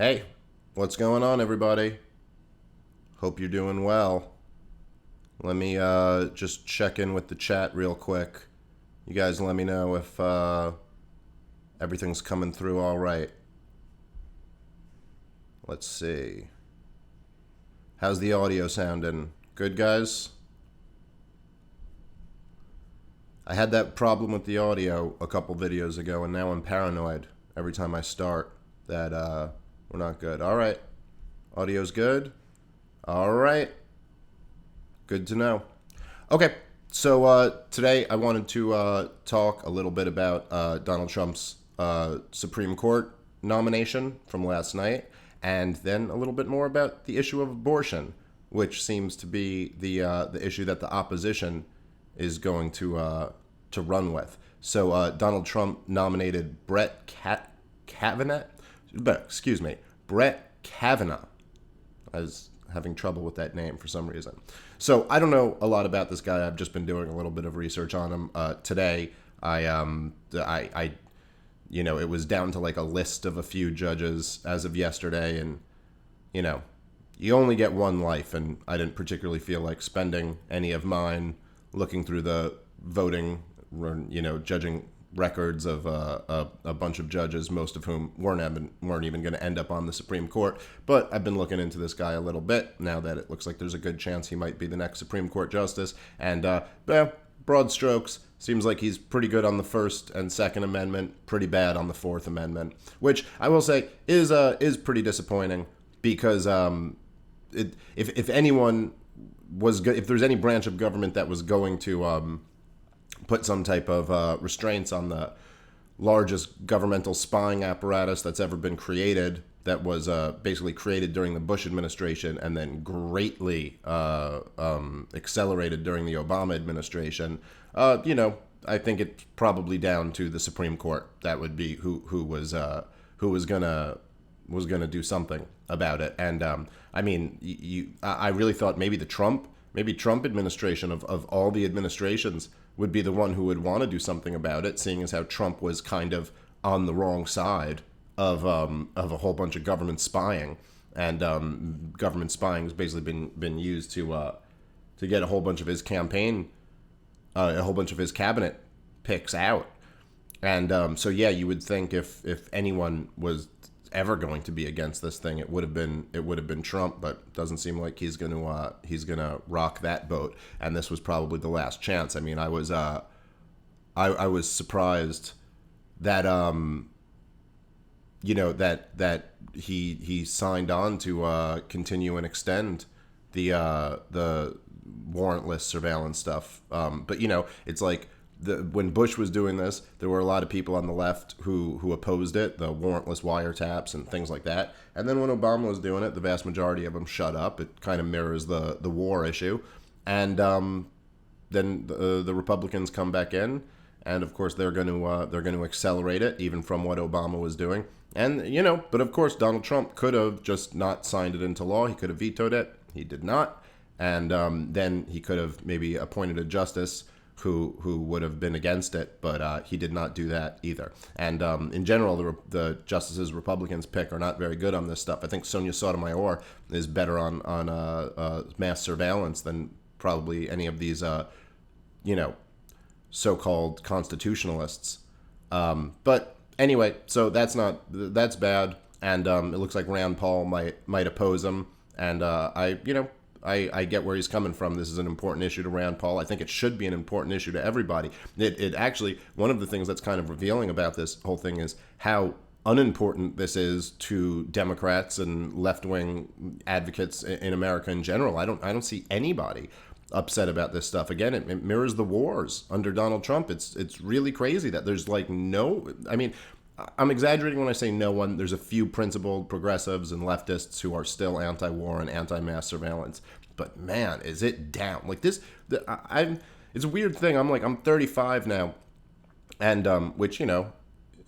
Hey, what's going on, everybody? Hope you're doing well. Let me just check in with the chat real quick. You guys let me know if everything's coming through all right. Let's see. How's the audio sounding? Good, guys? I had that problem with the audio a couple videos ago, and now I'm paranoid every time I start that we're not good. All right. Audio's good? All right. Good to know. Okay, so today I wanted to talk a little bit about Donald Trump's Supreme Court nomination from last night, and then a little bit more about the issue of abortion, which seems to be the issue that the opposition is going to run with. So Donald Trump nominated Kavanaugh. Excuse me, Brett Kavanaugh. I was having trouble with that name for some reason. So I don't know a lot about this guy. I've just been doing a little bit of research on him. Today, it was down to like a list of a few judges as of yesterday, and you know, you only get one life, and I didn't particularly feel like spending any of mine looking through the voting, judging records of a bunch of judges, most of whom weren't even going to end up on the Supreme Court. But I've been looking into this guy a little bit now that it looks like there's a good chance he might be the next Supreme Court justice. And broad strokes, seems like he's pretty good on the First and Second Amendment, pretty bad on the Fourth Amendment, which I will say is pretty disappointing because if anyone if there's any branch of government that was going to put some type of restraints on the largest governmental spying apparatus that's ever been created, that was basically created during the Bush administration and then greatly accelerated during the Obama administration. I think it's probably down to the Supreme Court. That would be who was gonna do something about it. And I really thought maybe Trump administration of all the administrations would be the one who would want to do something about it, seeing as how Trump was kind of on the wrong side of a whole bunch of government spying, and government spying has basically been used to get a whole bunch of his campaign, a whole bunch of his cabinet picks out, and so yeah, you would think if anyone was ever going to be against this thing, it would have been Trump, but it doesn't seem like he's gonna rock that boat. And this was probably the last chance. I mean, I was surprised that that he signed on to continue and extend the warrantless surveillance stuff. But it's like, when Bush was doing this, there were a lot of people on the left who opposed it, the warrantless wiretaps and things like that. And then when Obama was doing it, the vast majority of them shut up. It kind of mirrors the war issue. And then the Republicans come back in, and of course they're going to accelerate it even from what Obama was doing. And but of course Donald Trump could have just not signed it into law. He could have vetoed it. He did not. And then he could have maybe appointed a justice who would have been against it, but he did not do that either. And in general, the justices Republicans pick are not very good on this stuff. I think Sonia Sotomayor is better on mass surveillance than probably any of these, so-called constitutionalists. But anyway, so that's bad, and it looks like Rand Paul might oppose him, and I get where he's coming from. This is an important issue to Rand Paul. I think it should be an important issue to everybody. It actually, one of the things that's kind of revealing about this whole thing is how unimportant this is to Democrats and left-wing advocates in America in general. I don't see anybody upset about this stuff. Again, it mirrors the wars under Donald Trump. It's really crazy that there's like no. I mean, I'm exaggerating when I say no one. There's a few principled progressives and leftists who are still anti-war and anti-mass surveillance. But man, is it down? Like this, it's a weird thing. I'm 35 now, and which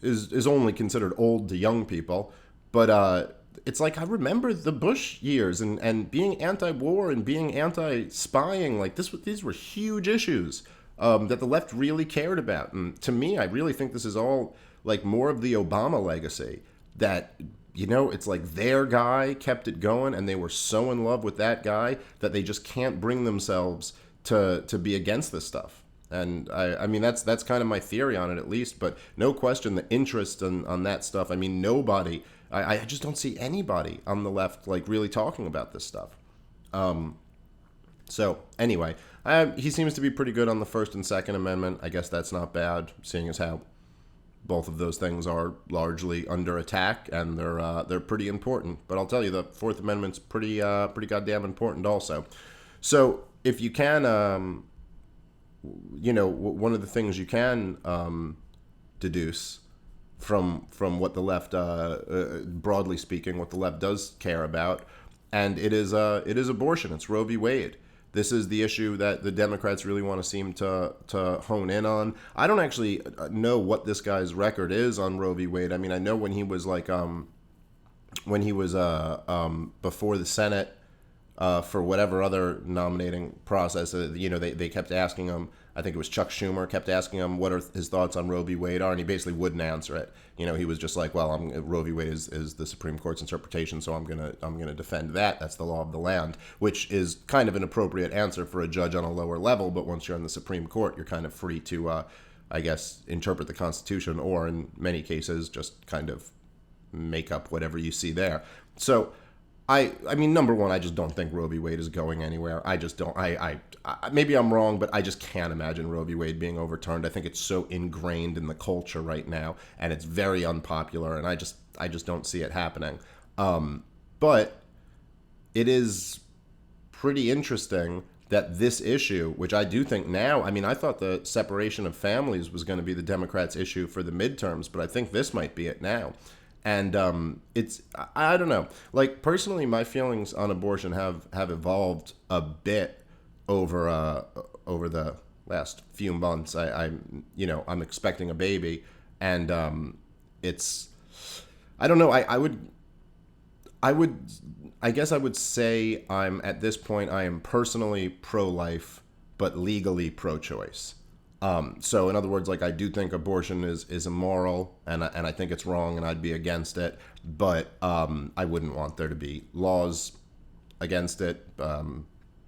is only considered old to young people. But it's like I remember the Bush years and being anti-war and being anti-spying. Like these were huge issues that the left really cared about. And to me, I really think this is all like more of the Obama legacy, that it's like their guy kept it going, and they were so in love with that guy that they just can't bring themselves to be against this stuff. And I mean, that's kind of my theory on it, at least. But no question, the interest on that stuff. I mean, nobody. I just don't see anybody on the left like really talking about this stuff. So anyway, he seems to be pretty good on the First and Second Amendment. I guess that's not bad, seeing as how both of those things are largely under attack, and they're pretty important. But I'll tell you, the Fourth Amendment's pretty goddamn important also. So if you can, one of the things you can deduce from what the left, broadly speaking, what the left does care about, and it is abortion. It's Roe v. Wade. This is the issue that the Democrats really want to seem to hone in on. I don't actually know what this guy's record is on Roe v. Wade. I mean, I know when he was before the Senate for whatever other nominating process, they kept asking him. I think it was Chuck Schumer kept asking him what his thoughts on Roe v. Wade are, and he basically wouldn't answer it. He was just like, well, Roe v. Wade is the Supreme Court's interpretation, so I'm gonna defend that. That's the law of the land, which is kind of an appropriate answer for a judge on a lower level. But once you're in the Supreme Court, you're kind of free to, I guess, interpret the Constitution, or in many cases, just kind of make up whatever you see there. So, I mean, number one, I just don't think Roe v. Wade is going anywhere. I just don't. I maybe I'm wrong, but I just can't imagine Roe v. Wade being overturned. I think it's so ingrained in the culture right now, and it's very unpopular, and I just don't see it happening. But it is pretty interesting that this issue, which I do think now, I mean, I thought the separation of families was going to be the Democrats' issue for the midterms, but I think this might be it now. And it's, I don't know, like, personally, my feelings on abortion have evolved a bit over the last few months. I'm expecting a baby, and it's, I don't know, I guess I would say I'm, at this point, I am personally pro-life, but legally pro-choice. So in other words, like, I do think abortion is immoral, and I think it's wrong, and I'd be against it, but I wouldn't want there to be laws against it,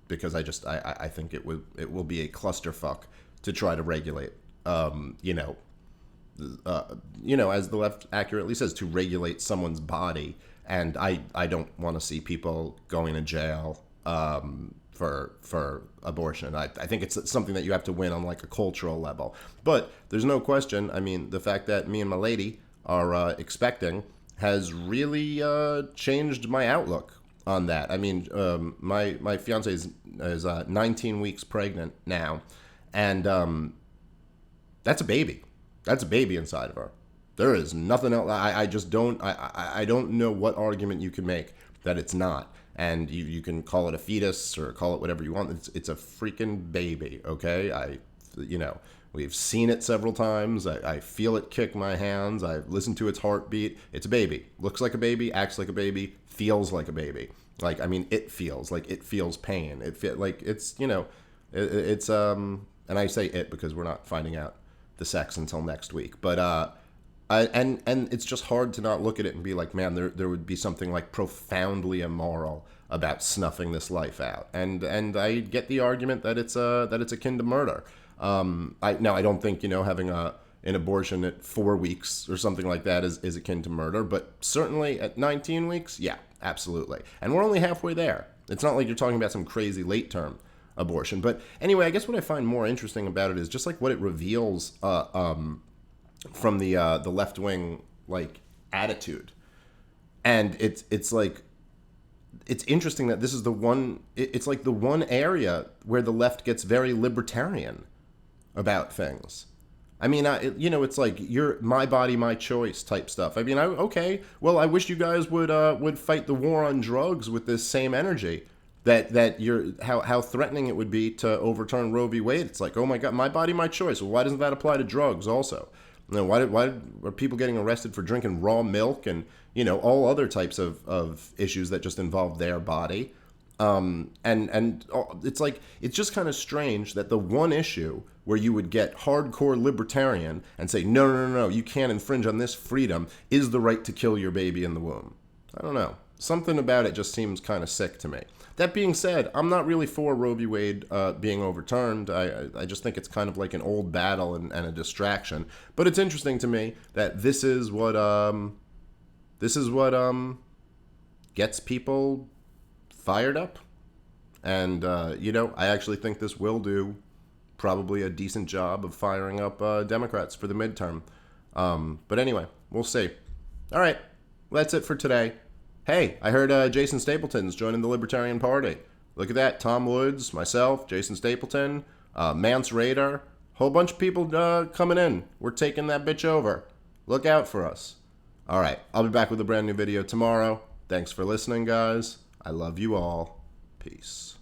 because I think it will be a clusterfuck to try to regulate, as the left accurately says, to regulate someone's body, and I don't want to see people going to jail for abortion. I think it's something that you have to win on, like, a cultural level. But there's no question, I mean, the fact that me and my lady are expecting has really changed my outlook on that. I mean, my fiance is 19 weeks pregnant now, and that's a baby. That's a baby inside of her. There is nothing else. I just don't, I don't know what argument you can make that it's not. And you can call it a fetus or call it whatever you want. It's a freaking baby, okay? We've seen it several times. I feel it kick my hands. I've listened to its heartbeat. It's a baby. Looks like a baby, acts like a baby, feels like a baby. Like, I mean, it feels pain. It's and I say it because we're not finding out the sex until next week. But and it's just hard to not look at it and be like, man, there would be something, like, profoundly immoral about snuffing this life out. And I get the argument that it's akin to murder. I don't think, having an abortion at 4 weeks or something like that is akin to murder, but certainly at 19 weeks, yeah, absolutely. And we're only halfway there. It's not like you're talking about some crazy late term abortion. But anyway, I guess what I find more interesting about it is just, like, what it reveals from the left wing, like, attitude. And it's like, it's interesting that this is the one, it's like the one area where the left gets very libertarian about things. I mean, it's like, you're my body, my choice type stuff. I mean, okay, well, I wish you guys would fight the war on drugs with this same energy. That you're, how threatening it would be to overturn Roe v. Wade. It's like, oh my God, my body, my choice. Well, why doesn't that apply to drugs also? Why are people getting arrested for drinking raw milk and, all other types of issues that just involve their body? It's like, it's just kind of strange that the one issue where you would get hardcore libertarian and say, no, no, no, no, you can't infringe on this freedom, is the right to kill your baby in the womb. I don't know. Something about it just seems kind of sick to me. That being said, I'm not really for Roe v. Wade being overturned. I just think it's kind of like an old battle and a distraction. But it's interesting to me that this is what gets people fired up. And, I actually think this will do probably a decent job of firing up Democrats for the midterm. But anyway, we'll see. All right, well, that's it for today. Hey, I heard Jason Stapleton's joining the Libertarian Party. Look at that. Tom Woods, myself, Jason Stapleton, Mance Raider, whole bunch of people coming in. We're taking that bitch over. Look out for us. All right, I'll be back with a brand new video tomorrow. Thanks for listening, guys. I love you all. Peace.